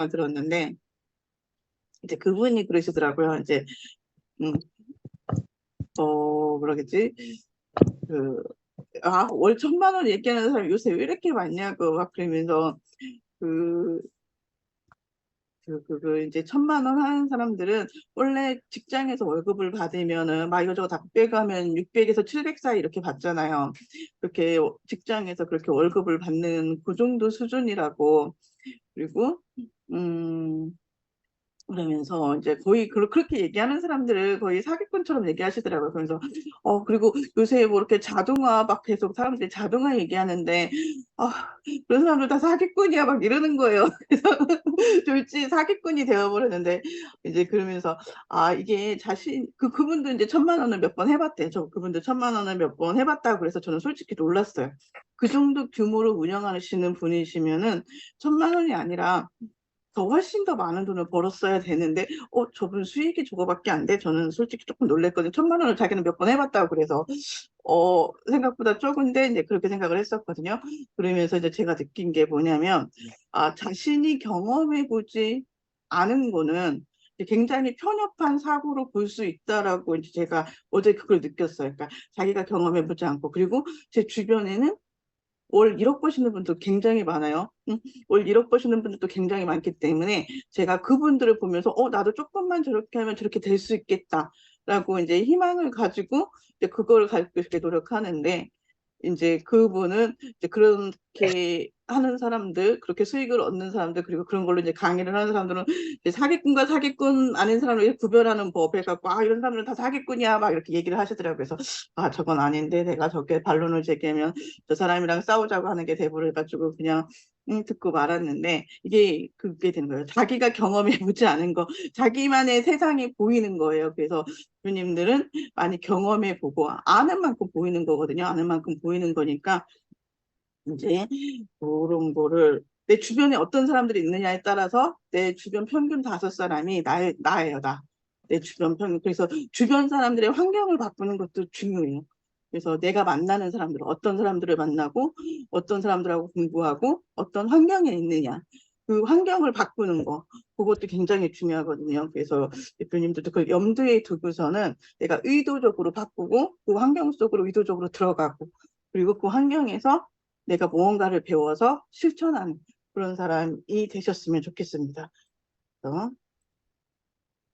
들었는데, 이제 그분이 그러시더라고요. 이제, 음, 뭐라겠지? 그, 월 1,000만 원 얘기하는 사람 요새 왜 이렇게 많냐고 막 그러면서, 그, 이제 1,000만 원 하는 사람들은 원래 직장에서 월급을 받으면은 막 이거저거 다 빼가면 600에서 700 사이 이렇게 받잖아요. 그렇게 직장에서 그렇게 월급을 받는 그 정도 수준이라고. 그리고, 음, 그러면서 이제 거의 그렇게 얘기하는 사람들을 거의 사기꾼처럼 얘기하시더라고요. 그래서 그리고 요새 뭐 이렇게 자동화 막 계속 사람들이 자동화 얘기하는데 그런 사람들 다 사기꾼이야 막 이러는 거예요. 그래서 졸지 사기꾼이 되어버렸는데 이제 그러면서 이게 그분도 이제 1,000만 원을 몇 번 해봤대요. 저 그분도 1,000만 원을 몇 번 해봤다고 그래서 저는 솔직히 놀랐어요. 그 정도 규모로 운영하시는 분이시면은 1,000만 원이 아니라 더 훨씬 더 많은 돈을 벌었어야 되는데, 저분 수익이 저거밖에 안 돼? 저는 솔직히 조금 놀랬거든요. 1,000만 원을 자기는 몇 번 해봤다고 그래서, 생각보다 적은데, 이제 그렇게 생각을 했었거든요. 그러면서 이제 제가 느낀 게 뭐냐면, 자신이 경험해보지 않은 거는 굉장히 편협한 사고로 볼 수 있다라고 이제 제가 어제 그걸 느꼈어요. 그러니까 자기가 경험해보지 않고, 그리고 제 주변에는 월 1억 버시는 분도 굉장히 많아요. 응? 월 1억 버시는 분들도 굉장히 많기 때문에 제가 그분들을 보면서 나도 조금만 저렇게 하면 저렇게 될 수 있겠다라고 이제 희망을 가지고 이제 그걸 가지고 이렇게 노력하는데 이제 그분은 이제 그렇게 하는 사람들, 그렇게 수익을 얻는 사람들, 그리고 그런 걸로 이제 강의를 하는 사람들은 이제 사기꾼과 사기꾼 아닌 사람을 구별하는 법 해갖고, 이런 사람들은 다 사기꾼이야, 막 이렇게 얘기를 하시더라고요. 그래서, 저건 아닌데, 내가 저게 반론을 제기하면 저 사람이랑 싸우자고 하는 게 돼버려가지고, 그냥, 듣고 말았는데, 이게 그게 되는 거예요. 자기가 경험해보지 않은 거, 자기만의 세상이 보이는 거예요. 그래서, 주님들은 많이 경험해 보고 아는 만큼 보이는 거거든요. 아는 만큼 보이는 거니까 이제 그런 거를 내 주변에 어떤 사람들이 있느냐에 따라서 내 주변 평균 5사람이 나예요, 나. 내 주변 평균. 그래서 주변 사람들의 환경을 바꾸는 것도 중요해요. 그래서 내가 만나는 사람들, 어떤 사람들을 만나고 어떤 사람들하고 공부하고 어떤 환경에 있느냐. 그 환경을 바꾸는 거, 그것도 굉장히 중요하거든요. 그래서 대표님들도 그걸 염두에 두고서는 내가 의도적으로 바꾸고 그 환경 속으로 의도적으로 들어가고 그리고 그 환경에서 내가 무언가를 배워서 실천하는 그런 사람이 되셨으면 좋겠습니다.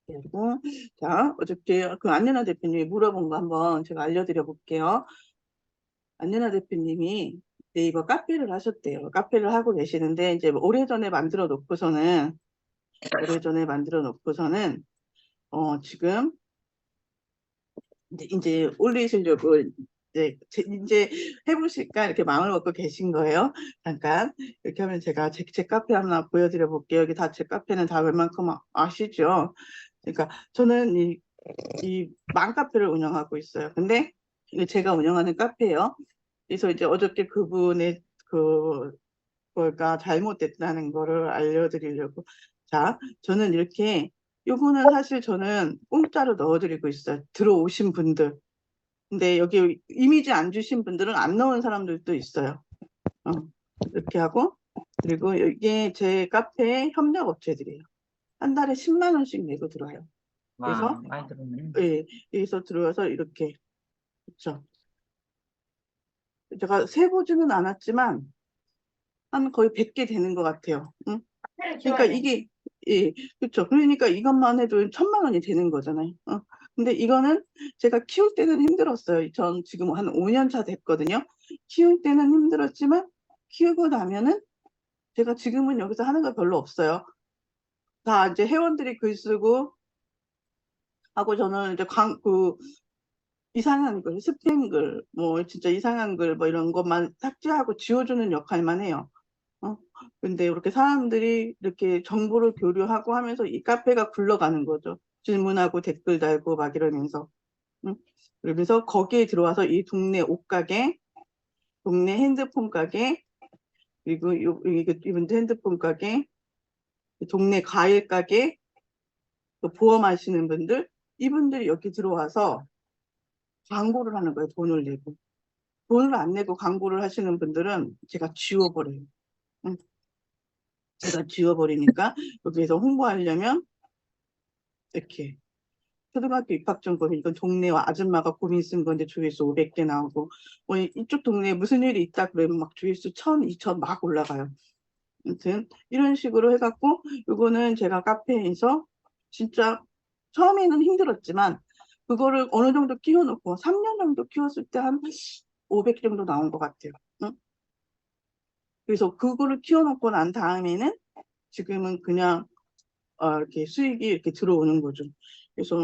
그리고 자, 어저께 그 안내나 대표님이 물어본 거 한번 제가 알려드려 볼게요. 안내나 대표님이 네이버 카페를 하셨대요. 카페를 하고 계시는데 이제 오래전에 만들어 놓고서는 지금 이제 올리시려고 이제 해보실까 이렇게 마음을 먹고 계신 거예요. 잠깐 이렇게 하면 제가 제 카페 하나 보여드려 볼게요. 여기 다 제 카페는 다 웬만큼 아시죠? 그러니까 저는 이 맘카페를 운영하고 있어요. 근데 이게 제가 운영하는 카페예요. 그래서 이제 어저께 그분의 뭘까 잘못됐다는 거를 알려드리려고. 자, 저는 이렇게 요거는 사실 저는 공짜로 넣어드리고 있어요. 들어오신 분들. 근데 여기 이미지 안 주신 분들은 안 넣은 사람들도 있어요. 어, 이렇게 하고 그리고 이게 제 카페 협력 업체들이에요. 한 달에 10만 원씩 내고 들어와요. 와, 그래서 많이 들었네. 여기서 들어와서 이렇게 그렇죠. 제가 세보지는 않았지만 한 거의 100개 되는 것 같아요. 응? 그러니까 이게 그렇죠. 그러니까 이것만 해도 1,000만 원이 되는 거잖아요. 근데 이거는 제가 키울 때는 힘들었어요. 전 지금 한 5년 차 됐거든요. 키울 때는 힘들었지만 키우고 나면은 제가 지금은 여기서 하는 거 별로 없어요. 다 이제 회원들이 글 쓰고 하고 저는 이제 이상한 글, 스팸 글, 뭐 진짜 이상한 글 뭐 이런 것만 삭제하고 지워주는 역할만 해요. 어? 근데 이렇게 사람들이 이렇게 정보를 교류하고 하면서 이 카페가 굴러가는 거죠. 질문하고 댓글 달고 막 이러면서. 응? 그러면서 거기에 들어와서 이 동네 옷가게, 동네 핸드폰 가게, 그리고 이분도 핸드폰 가게, 동네 과일 가게, 또 보험하시는 분들, 이분들이 여기 들어와서 광고를 하는 거예요. 돈을 내고. 돈을 안 내고 광고를 하시는 분들은 제가 지워버려요. 응? 제가 지워버리니까 여기에서 홍보하려면 이렇게 초등학교 입학정보, 이건 동네 아줌마가 고민 쓴 건데 조회수 500개 나오고, 뭐 이쪽 동네에 무슨 일이 있다 그러면 막 조회수 1000, 2000 막 올라가요. 아무튼 이런 식으로 해갖고 이거는 제가 카페에서 진짜 처음에는 힘들었지만 그거를 어느 정도 키워놓고 3년 정도 키웠을 때 한 500 정도 나온 것 같아요. 응? 그래서 그거를 키워놓고 난 다음에는 지금은 그냥 이렇게 수익이 이렇게 들어오는 거죠. 그래서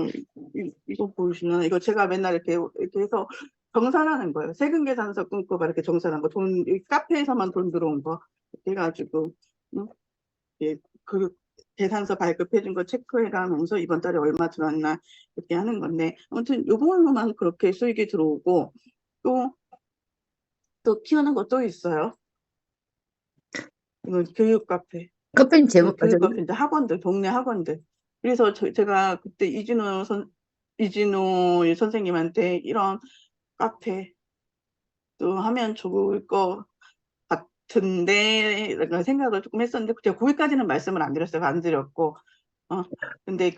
이거 보시면 이거 제가 맨날 이렇게 해서 정산하는 거예요. 세금 계산서 끊고 막 이렇게 정산한 거, 돈 카페에서만 돈 들어온 거 이렇게 해가지고 그 계산서 발급해준 거 체크해가면서 이번 달에 얼마 들어왔나 이렇게 하는 건데, 아무튼 요걸로만 그렇게 수익이 들어오고 또 키우는 것도 있어요. 이건 교육 카페. 카페님 제목 교육 저기 카페 이제 학원들, 동네 학원들. 그래서 제가 그때 이진호 선생님한테 이런 카페 또 하면 좋을 것 같은데 라는 생각을 조금 했었는데 제가 거기까지는 말씀을 안 드렸어요. 안 드렸고 근데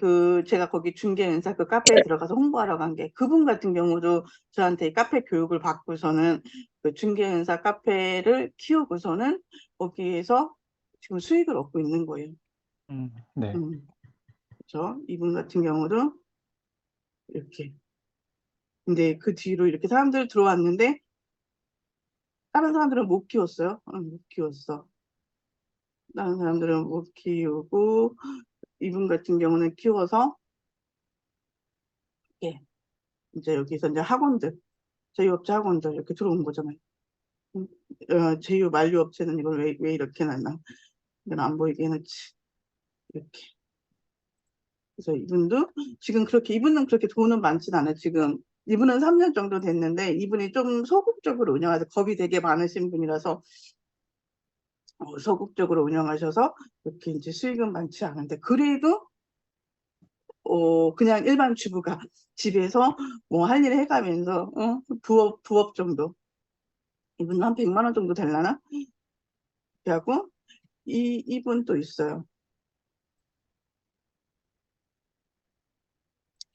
제가 거기 중개은사 그 카페에 들어가서 홍보하러 간 게 그분 같은 경우도 저한테 카페 교육을 받고서는 그 중개은사 카페를 키우고서는 거기에서 지금 수익을 얻고 있는 거예요. 네. 그렇죠. 이분 같은 경우도 이렇게. 근데 그 뒤로 이렇게 사람들 들어왔는데 다른 사람들은 못 키웠어요. 못 키웠어. 다른 사람들은 못 키우고 이분 같은 경우는 키워서 예. 이제 여기서 이제 학원들, 제휴업체 학원들 이렇게 들어온 거잖아요. 제휴 만류업체는 이걸 왜 이렇게 놨나? 이건 안 보이게 해놓지. 이렇게. 그래서 이분도 지금 이분은 그렇게 돈은 많진 않아요. 지금 이분은 3년 정도 됐는데 이분이 좀 소극적으로 운영하셔서 겁이 되게 많으신 분이라서 소극적으로 운영하셔서 이렇게 이제 수익은 많지 않은데 그래도 그냥 일반 주부가 집에서 뭐 할 일 해가면서 부업 정도 이분은 한 100만 원 정도 되려나? 하고 이분 또 있어요.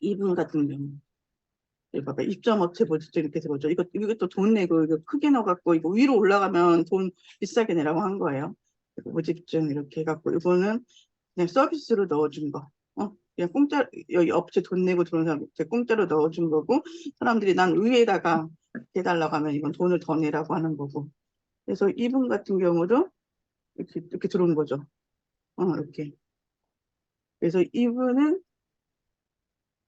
이분 같은 경우 이거 봐봐. 입점업체 보죠. 이렇게 보죠. 이것도 돈 내고 이거 크게 넣어갖고 이거 위로 올라가면 돈 비싸게 내라고 한 거예요. 모집증 이렇게 해갖고 이거는 그냥 서비스로 넣어준 거. 그냥 공짜 여기 업체 돈 내고 들어온 사람한테 공짜로 넣어준 거고 사람들이 난 의회에다가 해달라고 하면 이건 돈을 더 내라고 하는 거고. 그래서 이분 같은 경우도 이렇게 들어온 거죠. 이렇게. 그래서 이분은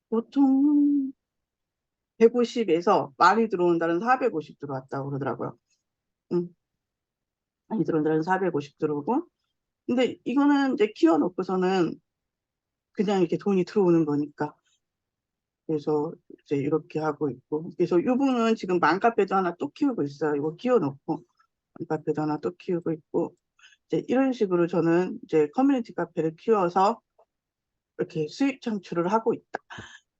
보통 150에서 많이 들어온다는 450 들어왔다고 그러더라고요. 많이 들어온다는 450 들어오고. 근데 이거는 이제 키워놓고서는 그냥 이렇게 돈이 들어오는 거니까. 그래서 이제 이렇게 하고 있고. 그래서 이분은 지금 맘카페도 하나 또 키우고 있어요. 이거 키워놓고. 맘카페도 하나 또 키우고 있고. 이제 이런 식으로 저는 이제 커뮤니티 카페를 키워서 이렇게 수익 창출을 하고 있다.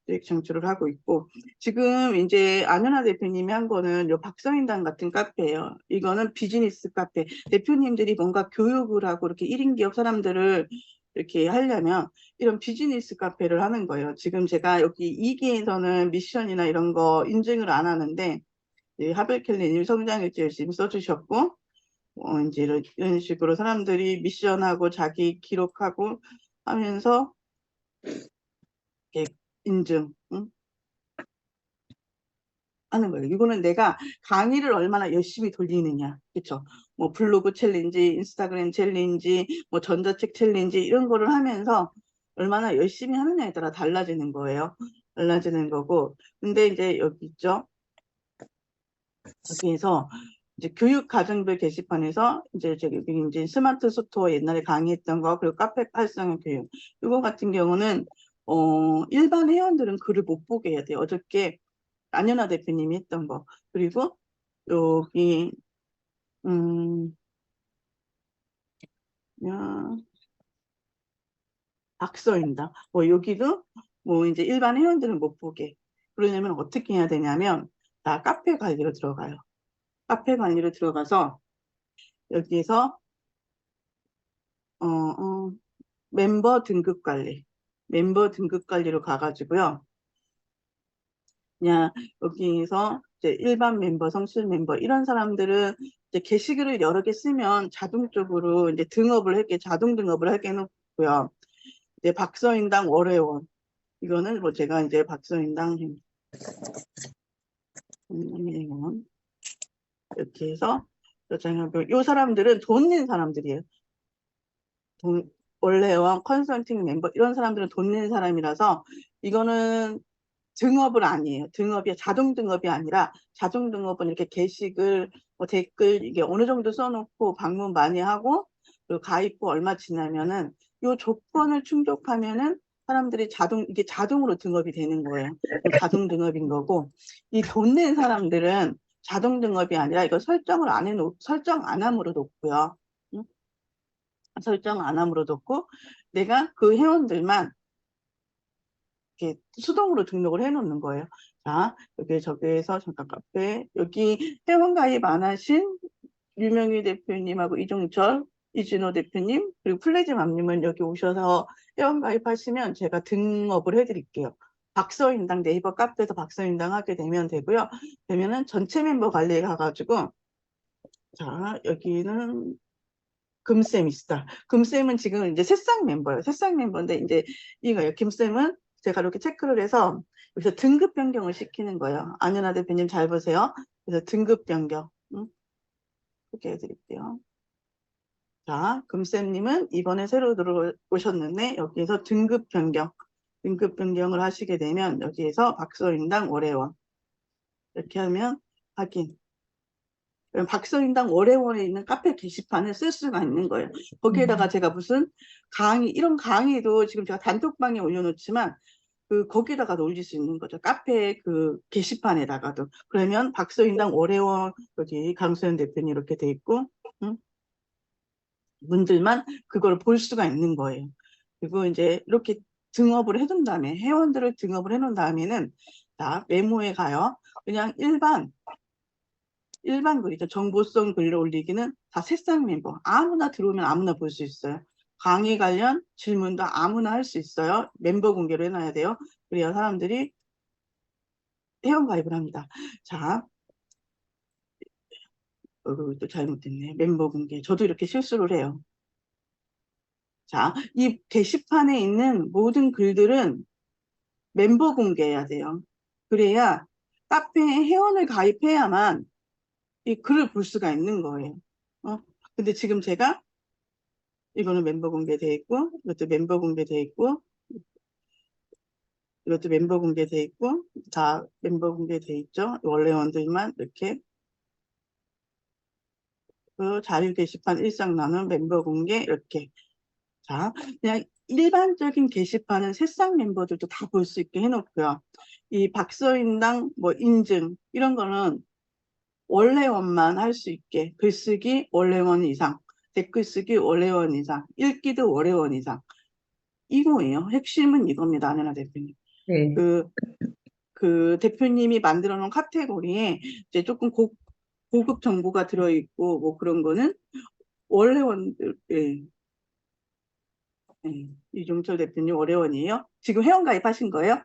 수익 창출을 하고 있고, 지금 이제 안현아 대표님이 한 거는 요 박서인단 같은 카페예요. 이거는 비즈니스 카페. 대표님들이 뭔가 교육을 하고 이렇게 1인 기업 사람들을 이렇게 하려면 이런 비즈니스 카페를 하는 거예요. 지금 제가 여기 2기에서는 미션이나 이런 거 인증을 안 하는데, 하벨켈리님 성장일지 열심히 써주셨고, 이제 이런 식으로 사람들이 미션하고 자기 기록하고 하면서 이렇게 인증, 응? 하는 거예요. 이거는 내가 강의를 얼마나 열심히 돌리느냐, 그렇죠? 뭐 블로그 챌린지, 인스타그램 챌린지, 뭐 전자책 챌린지 이런 거를 하면서 얼마나 열심히 하느냐에 따라 달라지는 거예요. 달라지는 거고. 근데 이제 여기 있죠. 여기에서 이제 교육 가정별 게시판에서 이제 여기 이제 스마트 스토어 옛날에 강의했던 거 그리고 카페 활성화 교육 이거 같은 경우는 일반 회원들은 글을 못 보게 해야 돼요. 어저께 안연아 대표님이 했던 거. 그리고 여기 야, 박서인다. 여기도 뭐 이제 일반 회원들은 못 보게. 그러려면 어떻게 해야 되냐면 나 카페 관리로 들어가요. 카페 관리로 들어가서 여기에서 멤버 등급 관리. 멤버 등급 관리로 가가지고요. 그냥 여기서 이제 일반 멤버, 성실 멤버 이런 사람들은 이제 게시글을 여러 개 쓰면 자동적으로 이제 등업을 할게 자동 등업을 하게 해놓고요. 이제 박서인당 월회원 이거는 뭐 제가 이제 박서인당 회원 이렇게 해서 요 사람들은 돈 낸 사람들이에요. 월회원, 컨설팅 멤버 이런 사람들은 돈 낸 사람이라서 이거는 등업을 아니에요. 등업이 자동 등업이 아니라 자동 등업은 이렇게 게시글, 뭐 댓글 이게 어느 정도 써놓고 방문 많이 하고 그리고 가입후 얼마 지나면은 요 조건을 충족하면은 사람들이 이게 자동으로 등업이 되는 거예요. 자동 등업인 거고 이 돈 낸 사람들은 자동 등업이 아니라 이거 설정 안 함으로 놓고요. 응? 설정 안 함으로 놓고 내가 그 회원들만 이렇게 수동으로 등록을 해놓는 거예요. 자, 저기에서 잠깐 카페 여기 회원 가입 안 하신 유명희 대표님하고 이종철, 이진호 대표님 그리고 플래지맘님은 여기 오셔서 회원 가입하시면 제가 등업을 해드릴게요. 박서인당 네이버 카페에서 박서인당 하게 되면 되고요. 되면은 전체 멤버 관리에 가가지고 자 여기는 금쌤 있다. 금쌤은 지금 이제 새싹 멤버예요. 새싹 멤버인데 이제 이거예요. 김쌤은 제가 이렇게 체크를 해서 여기서 등급 변경을 시키는 거예요. 안연아 대표님 잘 보세요. 그래서 등급 변경 소개해 드릴게요. 자, 금쌤님은 이번에 새로 들어오셨는데 여기에서 등급 변경을 하시게 되면 여기에서 박서인당 월회원 이렇게 하면 확인. 박서인당 월회원에 있는 카페 게시판을 쓸 수가 있는 거예요. 거기에다가 제가 무슨 이런 강의도 지금 제가 단톡방에 올려놓지만 거기에다가도 올릴 수 있는 거죠. 카페 게시판에다가도. 그러면 박서인당 월회원 여기 강소연 대표님 이렇게 돼 있고 분들만 그걸 볼 수가 있는 거예요. 그리고 이제 이렇게 등업을 해둔 다음에 회원들을 등업을 해놓은 다음에는 자 메모에 가요. 그냥 일반 글이죠. 정보성 글을 올리기는 다 새싹 멤버. 아무나 들어오면 아무나 볼 수 있어요. 강의 관련 질문도 아무나 할 수 있어요. 멤버 공개로 해놔야 돼요. 그래야 사람들이 회원 가입을 합니다. 자, 또 잘못됐네. 멤버 공개. 저도 이렇게 실수를 해요. 자, 이 게시판에 있는 모든 글들은 멤버 공개해야 돼요. 그래야 카페에 회원을 가입해야만 이 글을 볼 수가 있는 거예요. 근데 지금 제가 이거는 멤버 공개돼 있고 이것도 멤버 공개돼 있고 이것도 멤버 공개돼 있고 다 멤버 공개돼 있죠. 원래원들만 이렇게 자유 게시판 일상 나눈 멤버 공개 이렇게 자 그냥 일반적인 게시판은 새싹 멤버들도 다 볼 수 있게 해놓고요. 이 박서인당 뭐 인증 이런 거는 원래원만 할 수 있게 글쓰기 원래원 이상 댓글 쓰기 원래원 이상 읽기도 원래원 이상 이거예요. 핵심은 이겁니다. 안현아 대표님. 네. 그 대표님이 만들어 놓은 카테고리에 이제 조금 고급 정보가 들어있고 뭐 그런 거는 원래원들 이종철 대표님 월회원이에요. 지금 회원 가입하신 거예요?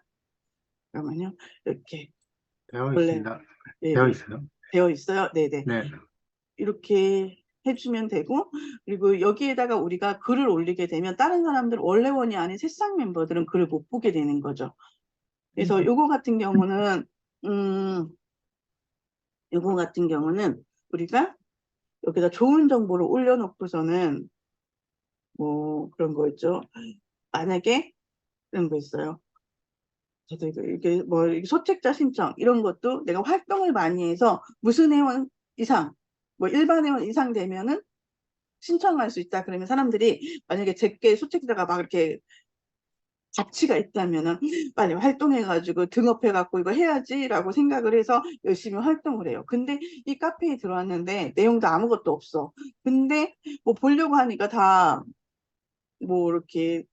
잠깐만요. 이렇게 되어 있습니다. 네, 되어 있어요. 되어 있어요. 네네. 네. 이렇게 해주면 되고 그리고 여기에다가 우리가 글을 올리게 되면 다른 사람들 원래원이 아닌 새싹 멤버들은 글을 못 보게 되는 거죠. 그래서 요거 같은 경우는 우리가 여기다 좋은 정보를 올려놓고서는 뭐 그런 거 있죠. 만약에 이런 거 있어요. 저도 이게 뭐 소책자 신청 이런 것도 내가 활동을 많이 해서 무슨 회원 이상 뭐 일반 회원 이상 되면은 신청할 수 있다. 그러면 사람들이 만약에 제게 소책자가 막 이렇게 가치가 있다면은 빨리 활동해가지고 등업해갖고 이거 해야지라고 생각을 해서 열심히 활동을 해요. 근데 이 카페에 들어왔는데 내용도 아무것도 없어. 근데 뭐 보려고 하니까 다 뭐 이렇게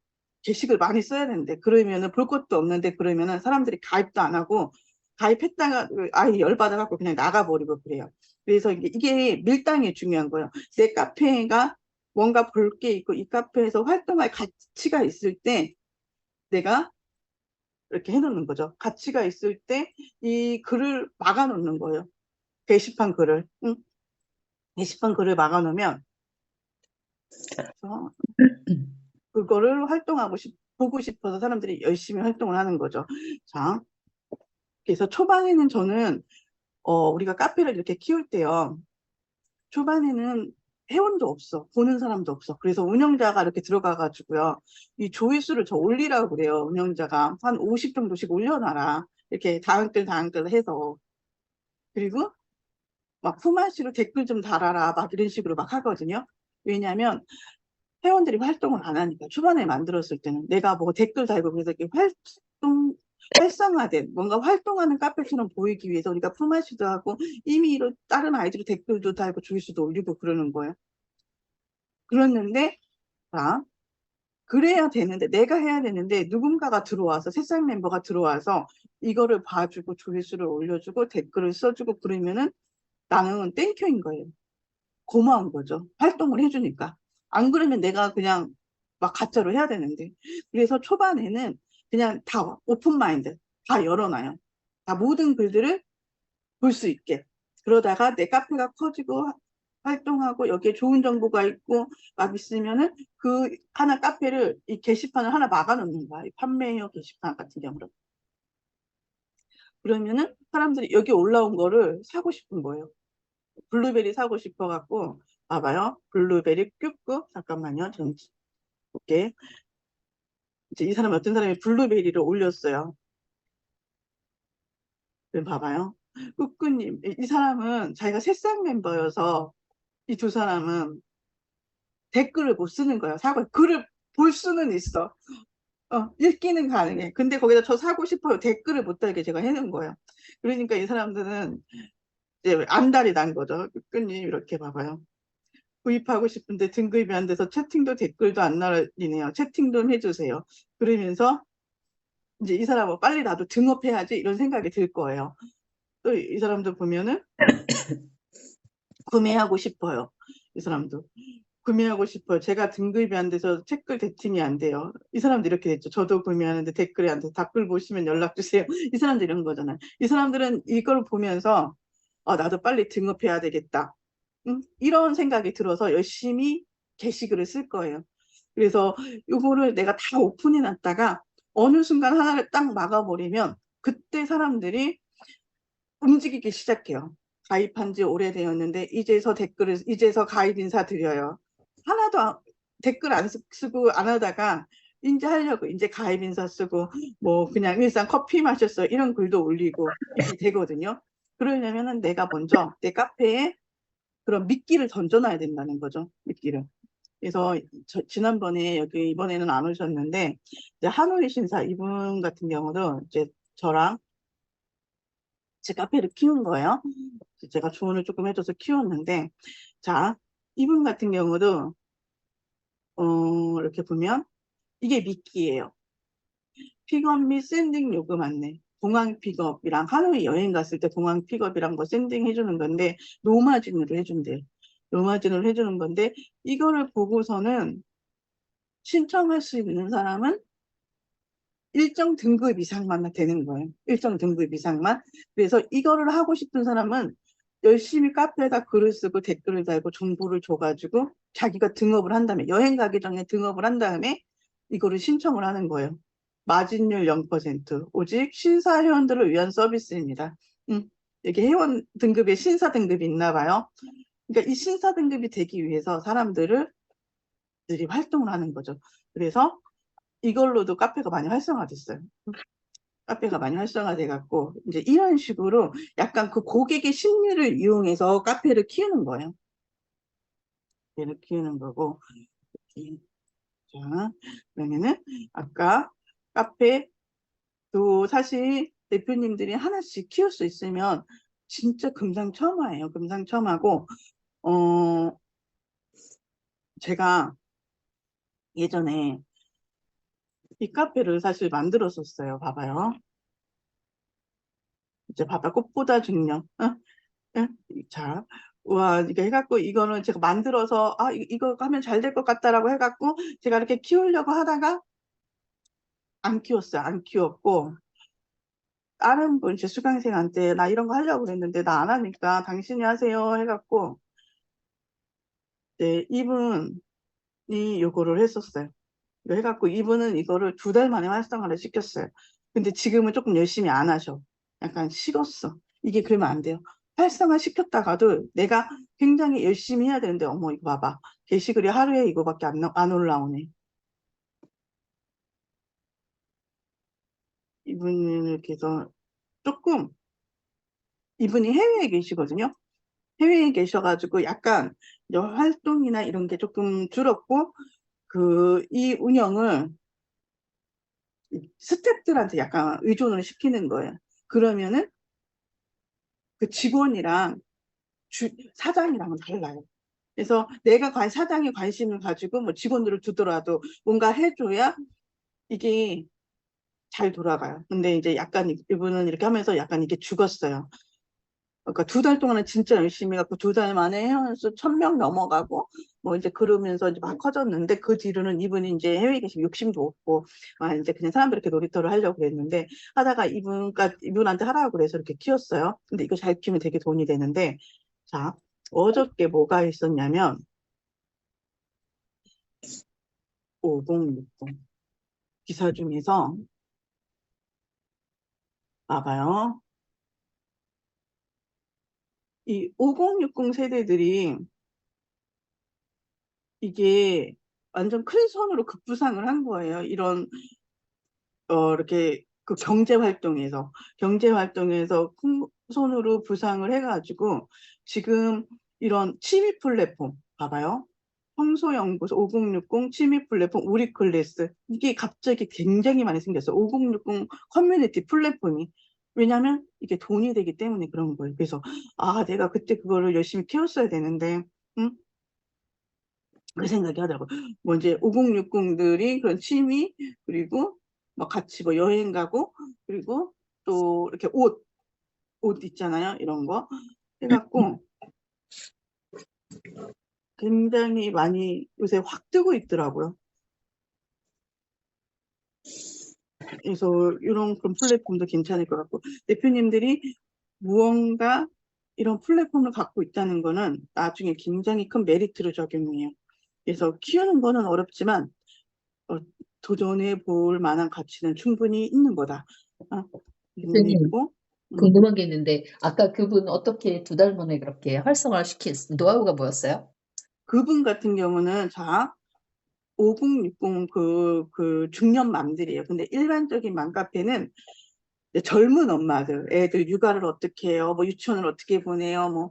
게시글 많이 써야 되는데 그러면은 볼 것도 없는데 그러면은 사람들이 가입도 안 하고 가입했다가 아예 열받아갖고 그냥 나가버리고 그래요. 그래서 이게 밀당이 중요한 거예요. 내 카페가 뭔가 볼 게 있고 이 카페에서 활동할 가치가 있을 때 내가 이렇게 해놓는 거죠. 가치가 있을 때 이 글을 막아놓는 거예요. 게시판 글을. 응? 게시판 글을 막아놓으면 그거를 보고 싶어서 사람들이 열심히 활동을 하는 거죠. 자, 그래서 초반에는 저는 우리가 카페를 이렇게 키울 때요. 초반에는 회원도 없어. 보는 사람도 없어. 그래서 운영자가 이렇게 들어가가지고요. 이 조회수를 저 올리라고 그래요. 운영자가. 한 50 정도씩 올려놔라. 이렇게 다음글 해서. 그리고 막 품앗이로 댓글 좀 달아라. 막 이런 식으로 막 하거든요. 왜냐하면 회원들이 활동을 안 하니까. 초반에 만들었을 때는 내가 뭐 댓글 달고 그래서 이렇게 활성화된 뭔가 활동하는 카페처럼 보이기 위해서 우리가 품앗이도 하고 임의로 다른 아이들이 댓글도 달고 조회수도 올리고 그러는 거예요. 그랬는데 자, 그래야 되는데 내가 해야 되는데 누군가가 들어와서 새싹 멤버가 들어와서 이거를 봐주고 조회수를 올려주고 댓글을 써주고 그러면은 나는 땡큐인 거예요. 고마운 거죠. 활동을 해주니까. 안 그러면 내가 그냥 막 가짜로 해야 되는데. 그래서 초반에는 그냥 다 오픈 마인드 다 열어놔요. 다 모든 글들을 볼 수 있게. 그러다가 내 카페가 커지고 활동하고 여기에 좋은 정보가 있고 막 있으면은 그 하나 카페를 이 게시판을 하나 막아놓는 거야. 이 판매용 게시판 같은 경우로. 그러면은 사람들이 여기 올라온 거를 사고 싶은 거예요. 블루베리 사고 싶어 갖고 봐봐요. 블루베리 큐브 잠깐만요. 좀 볼게. 이제 이 사람 어떤 사람이 블루베리를 올렸어요. 그럼 봐봐요. 꾸꾸님 이 사람은 자기가 새싹 멤버여서 이 두 사람은 댓글을 못 쓰는 거예요. 글을 볼 수는 있어. 읽기는 가능해. 근데 거기다 저 사고 싶어요. 댓글을 못 달게 제가 해놓은 거예요. 그러니까 이 사람들은 이제 안달이 난 거죠. 꾸꾸님 이렇게 봐봐요. 구입하고 싶은데 등급이 안 돼서 채팅도 댓글도 안 날리네요. 채팅 좀 해주세요. 그러면서 이제 이 사람은 빨리 나도 등업해야지 이런 생각이 들 거예요. 또 이 사람도 보면은 구매하고 싶어요. 이 사람도. 구매하고 싶어요. 제가 등급이 안 돼서 댓글 대팅이 안 돼요. 이 사람도 이렇게 됐죠. 저도 구매하는데 댓글이 안 돼서 댓글 보시면 연락 주세요. 이 사람들 이런 거잖아요. 이 사람들은 이걸 보면서 나도 빨리 등업해야 되겠다. 응? 이런 생각이 들어서 열심히 게시글을 쓸 거예요. 그래서 이거를 내가 다 오픈해 놨다가 어느 순간 하나를 딱 막아버리면 그때 사람들이 움직이기 시작해요. 가입한 지 오래되었는데 이제서 가입 인사 드려요. 하나도 댓글 안 쓰고 안 하다가 이제 하려고 이제 가입 인사 쓰고 뭐 그냥 일상 커피 마셨어요. 이런 글도 올리고 이렇게 되거든요. 그러려면은 내가 먼저 내 카페에 그런 미끼를 던져놔야 된다는 거죠. 미끼를. 그래서 지난번에 여기 이번에는 안 오셨는데 이제 하노이 신사 이분 같은 경우도 이제 저랑 제 카페를 키운 거예요. 제가 조언을 조금 해줘서 키웠는데 자 이분 같은 경우도 이렇게 보면 이게 미끼예요. 픽업 및 샌딩 요금 안내. 공항 픽업이랑 하노이 여행 갔을 때 공항 픽업이랑 뭐 샌딩 해주는 건데 노마진으로 해준대. 노마진으로 해주는 건데 이거를 보고서는 신청할 수 있는 사람은 일정 등급 이상만 되는 거예요. 일정 등급 이상만. 그래서 이거를 하고 싶은 사람은 열심히 카페에다 글을 쓰고 댓글을 달고 정보를 줘가지고 자기가 등업을 한 다음에 여행 가기 전에 등업을 한 다음에 이거를 신청을 하는 거예요. 마진율 0%. 오직 신사 회원들을 위한 서비스입니다. 여기 회원 등급에 신사 등급이 있나 봐요. 그러니까 이 신사 등급이 되기 위해서 사람들이 활동을 하는 거죠. 그래서 이걸로도 카페가 많이 활성화됐어요. 카페가 많이 활성화돼 갖고 이제 이런 식으로 약간 그 고객의 심리를 이용해서 카페를 키우는 거예요. 카페를 키우는 거고. 자, 그러면은 아까 카페도 사실 대표님들이 하나씩 키울 수 있으면 진짜 금상첨화예요. 금상첨화고 제가 예전에 이 카페를 사실 만들었었어요. 봐봐요. 이제 봐봐 꽃보다 중년. 자, 와, 이렇게 해갖고 이거는 제가 만들어서 이거 하면 잘 될 것 같다라고 해갖고 제가 이렇게 키우려고 하다가 안 키웠어요. 안 키웠고 다른 분 제 수강생한테 나 이런 거 하려고 그랬는데 나 안 하니까 당신이 하세요 해갖고 네, 이분이 요거를 했었어요. 이거 해갖고 이분은 이거를 2달 만에 활성화를 시켰어요. 근데 지금은 조금 열심히 안 하셔. 약간 식었어. 이게 그러면 안 돼요. 활성화 시켰다가도 내가 굉장히 열심히 해야 되는데 어머 이거 봐봐. 게시글이 하루에 이거밖에 안 올라오네. 이분은 이렇게 해서 조금 이분이 해외에 계시거든요. 해외에 계셔가지고 약간 활동이나 이런 게 조금 줄었고 이 운영을 스태프들한테 약간 의존을 시키는 거예요. 그러면은 그 직원이랑 사장이랑은 달라요. 그래서 내가 사장이 관심을 가지고 뭐 직원들을 두더라도 뭔가 해줘야 이게 잘 돌아가요. 근데 이제 약간 이분은 이렇게 하면서 약간 이게 죽었어요. 그러니까 2달 동안은 진짜 열심히 해갖고 2달 만에 회원수 1,000명 넘어가고 뭐 이제 그러면서 이제 막 커졌는데 그 뒤로는 이분이 이제 해외에 계시면 욕심도 없고 이제 그냥 사람들 이렇게 놀이터를 하려고 그랬는데 하다가 이분한테 하라고 그래서 이렇게 키웠어요. 근데 이거 잘 키우면 되게 돈이 되는데 자 어저께 뭐가 있었냐면 5060 기사 중에서 봐봐요. 이 5060 세대들이 이게 완전 큰 손으로 급부상을 한 거예요. 이런 이렇게 그 경제 활동에서 큰 손으로 부상을 해가지고 지금 이런 취미 플랫폼 봐봐요. 청소연구소 5060 취미 플랫폼 우리클래스 이게 갑자기 굉장히 많이 생겼어요. 5060 커뮤니티 플랫폼이 왜냐하면 이게 돈이 되기 때문에 그런 거예요. 그래서 내가 그때 그거를 열심히 키웠어야 되는데 응? 그 생각이 하더라고요. 뭐 이제 5060들이 그런 취미 그리고 뭐 같이 뭐 여행 가고 그리고 또 이렇게 옷 있잖아요. 이런 거 해갖고 굉장히 많이 요새 확 뜨고 있더라고요. 그래서 이런 그런 플랫폼도 괜찮을 것 같고 대표님들이 무언가 이런 플랫폼을 갖고 있다는 거는 나중에 굉장히 큰 메리트로 적용해요. 그래서 키우는 거는 어렵지만 어, 도전해 볼 만한 가치는 충분히 있는 거다. 대표님, 있고, 궁금한 게 있는데, 아까 그분 어떻게 2달 만에 그렇게 활성화를 시킨 노하우가 뭐였어요? 그분 같은 경우는 자, 5060 그 중년맘들이에요. 근데 일반적인 맘카페는 이제 젊은 엄마들, 애들 육아를 어떻게 해요? 뭐 유치원을 어떻게 보내요?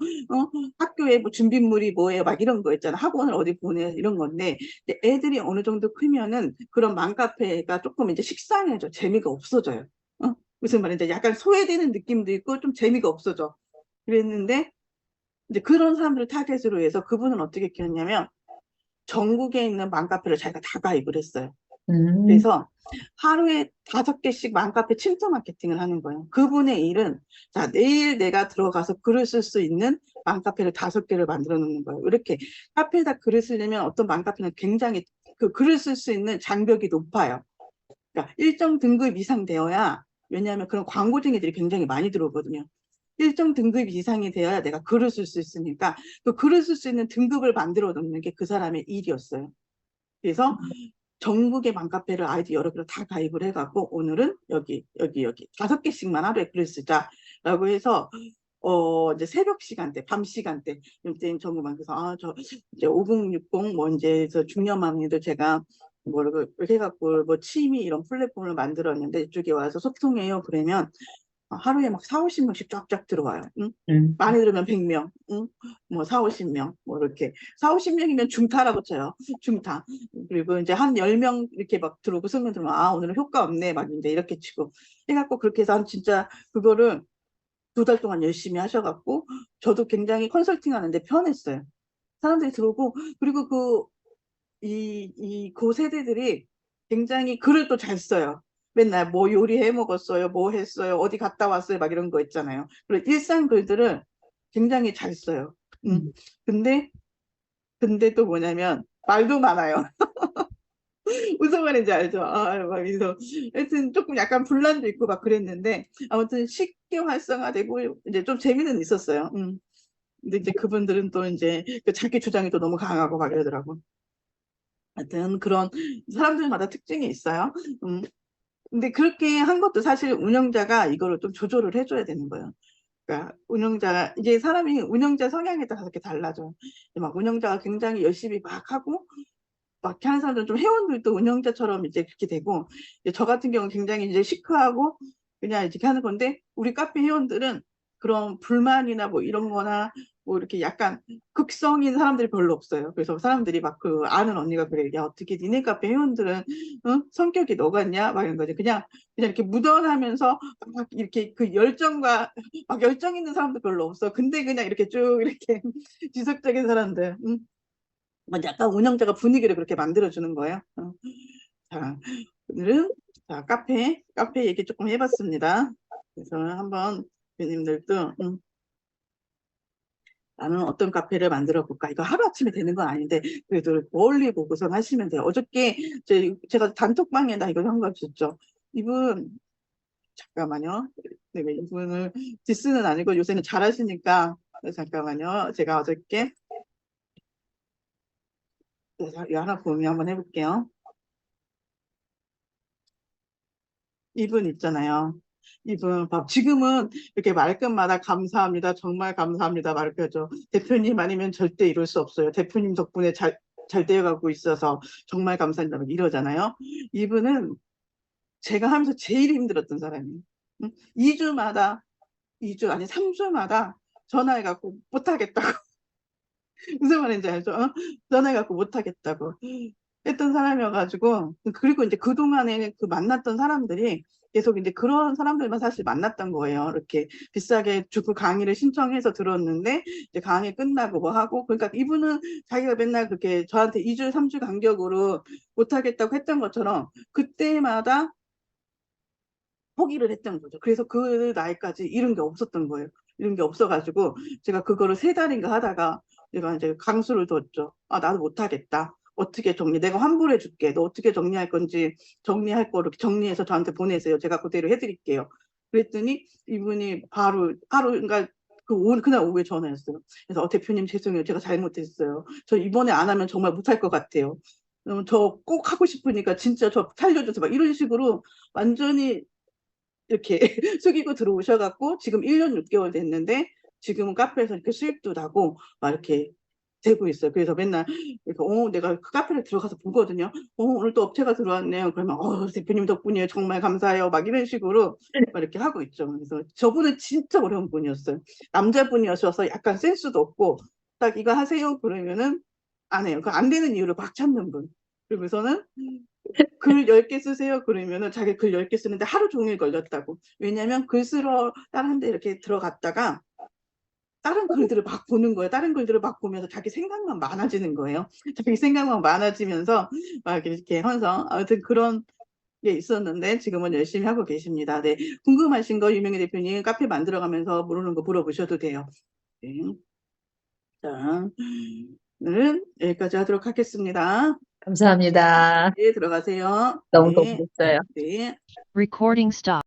학교에 뭐 준비물이 뭐예요? 막 이런 거 있잖아. 학원을 어디 보내요? 이런 건데, 근데 애들이 어느 정도 크면은 그런 맘카페가 조금 이제 식상해져. 재미가 없어져요. 무슨 말인지 약간 소외되는 느낌도 있고 좀 재미가 없어져. 그랬는데 이제 그런 사람들을 타겟으로 해서 그분은 어떻게 키웠냐면 전국에 있는 맘카페를 자기가 다 가입을 했어요. 음, 그래서 하루에 5개씩 맘카페 침투 마케팅을 하는 거예요. 그분의 일은 자 내일 내가 들어가서 글을 쓸 수 있는 맘카페를 5개를 만들어 놓는 거예요. 이렇게 카페에다 글을 쓰려면 어떤 맘카페는 굉장히 그 글을 쓸 수 있는 장벽이 높아요. 그러니까 일정 등급 이상 되어야 왜냐하면 그런 광고쟁이들이 굉장히 많이 들어오거든요. 일정 등급 이상이 되어야 내가 글을 쓸 수 있으니까 그 글을 쓸 수 있는 등급을 만들어 놓는 게 그 사람의 일이었어요. 그래서 전국의 맘카페를 아이디 여러 개로 다 가입을 해갖고 오늘은 여기 5개씩만 하루에 글을 쓰자라고 해서 이제 새벽 시간대, 밤 시간대 이때 전국만 그래서 저 이제 5060 뭐 이제 중년맘님도 제가 뭐를 해갖고 뭐 취미 이런 플랫폼을 만들었는데 이쪽에 와서 소통해요. 그러면 하루에 막 4, 50명씩 쫙쫙 들어와요. 응? 음. 많이 들으면 100명, 응? 뭐 4, 50명, 뭐 이렇게. 4, 50명이면 중타라고 쳐요. 중타. 그리고 이제 한 10명 이렇게 막 들어오고 성명 들으면 오늘은 효과 없네. 막 이제 이렇게 치고. 해갖고 그렇게 해서 한 진짜 그거를 2달 동안 열심히 하셔갖고 저도 굉장히 컨설팅 하는데 편했어요. 사람들이 들어오고 그리고 그 세대들이 굉장히 글을 또 잘 써요. 맨날 뭐 요리해 먹었어요, 뭐 했어요, 어디 갔다 왔어요, 막 이런 거 있잖아요. 그리고 일상 글들을 굉장히 잘 써요. 근데 또 뭐냐면 말도 많아요. 무슨 말인지 알죠? 막 그래서 하여튼 조금 약간 분란도 있고 막 그랬는데 아무튼 쉽게 활성화되고 이제 좀 재미는 있었어요. 근데 이제 그분들은 또 이제 그 자기 주장이 또 너무 강하고 막 이러더라고. 하여튼 그런 사람들마다 특징이 있어요. 근데 그렇게 한 것도 사실 운영자가 이거를 좀 조절을 해줘야 되는 거예요. 그러니까 운영자가 이제 사람이 운영자 성향에 따라서 이렇게 달라져. 막 운영자가 굉장히 열심히 막 하고 막 이렇게 하는 사람들은 좀 회원들도 운영자처럼 이제 그렇게 되고 이제 저 같은 경우는 굉장히 이제 시크하고 그냥 이렇게 하는 건데 우리 카페 회원들은 그런 불만이나 뭐 이런 거나 뭐 이렇게 약간 극성인 사람들이 별로 없어요. 그래서 사람들이 막 그 아는 언니가 그래. 야, 어떻게 니네 카페 회원들은 성격이 너 같냐? 막 이런 거지. 그냥 이렇게 묻어나면서 막 이렇게 그 열정과 막 열정 있는 사람도 별로 없어. 근데 그냥 이렇게 쭉 이렇게 지속적인 사람들. 약간 운영자가 분위기를 그렇게 만들어주는 거예요. 자, 오늘은 자, 카페 얘기 조금 해봤습니다. 그래서 한번 교님들도 나는 어떤 카페를 만들어 볼까? 이거 하루아침에 되는 건 아닌데 그래도 멀리 보고선 하시면 돼요. 어저께 제가 단톡방에다 이거 한 거 줬죠. 이분 잠깐만요. 네, 이분을 디스는 아니고 요새는 잘하시니까 잠깐만요. 제가 어저께 이거 하나 보면 한번 해볼게요. 이분 있잖아요. 이분 지금은 이렇게 말끝마다 감사합니다. 정말 감사합니다. 말해줘. 대표님 아니면 절대 이럴 수 없어요. 대표님 덕분에 잘 되어가고 있어서 정말 감사합니다. 이러잖아요. 이분은 제가 하면서 제일 힘들었던 사람이에요. 2주마다 2주 아니 3주마다 전화해갖고 못하겠다고 무슨 말인지 알죠? 전화해갖고 못하겠다고 했던 사람이어가지고 그리고 이제 그동안에 그 만났던 사람들이 계속 이제 그런 사람들만 사실 만났던 거예요. 이렇게 비싸게 주고 강의를 신청해서 들었는데 이제 강의 끝나고 뭐 하고 그러니까 이분은 자기가 맨날 그렇게 저한테 2주, 3주 간격으로 못하겠다고 했던 것처럼 그때마다 포기를 했던 거죠. 그래서 그 나이까지 이런 게 없었던 거예요. 이런 게 없어가지고 제가 그거를 3달인가 하다가 제가 이제 강수를 뒀죠. 나도 못하겠다. 어떻게 내가 환불해 줄게. 너 어떻게 정리할 건지 정리할 거를 정리해서 저한테 보내세요. 제가 그대로 해드릴게요. 그랬더니 이분이 바로 그러니까 그날 오후에 전화했어요. 그래서 대표님 죄송해요. 제가 잘못했어요. 저 이번에 안 하면 정말 못할 것 같아요. 저 꼭 하고 싶으니까 진짜 저 살려줘서 막 이런 식으로 완전히 이렇게 숙이고 들어오셔갖고 지금 1년 6개월 됐는데 지금은 카페에서 이렇게 수입도 나고 막 이렇게 되고 있어요. 그래서 맨날 내가 그 카페를 들어가서 보거든요. 오늘 또 업체가 들어왔네요. 그러면 대표님 덕분이에요. 정말 감사해요. 막 이런 식으로 막 이렇게 하고 있죠. 그래서 저분은 진짜 어려운 분이었어요. 남자분이어서 약간 센스도 없고 딱 이거 하세요. 그러면은 안 해요. 그 안 되는 이유를 막 찾는 분. 그러고서는 글 10개 쓰세요. 그러면은 자기 글 10개 쓰는데 하루 종일 걸렸다고. 왜냐면 글 쓰러 다른 데 이렇게 들어갔다가 다른 글들을 막 보는 거예요. 다른 글들을 막 보면서 자기 생각만 많아지는 거예요. 자기 생각만 많아지면서 막 이렇게 하면서 아무튼 그런 게 있었는데 지금은 열심히 하고 계십니다. 네. 궁금하신 거 유명희 대표님 카페 만들어가면서 모르는 거 물어보셔도 돼요. 네. 자, 오늘은 여기까지 하도록 하겠습니다. 감사합니다. 네, 들어가세요. 너무 네. 도움됐어요. 네. Recording stop.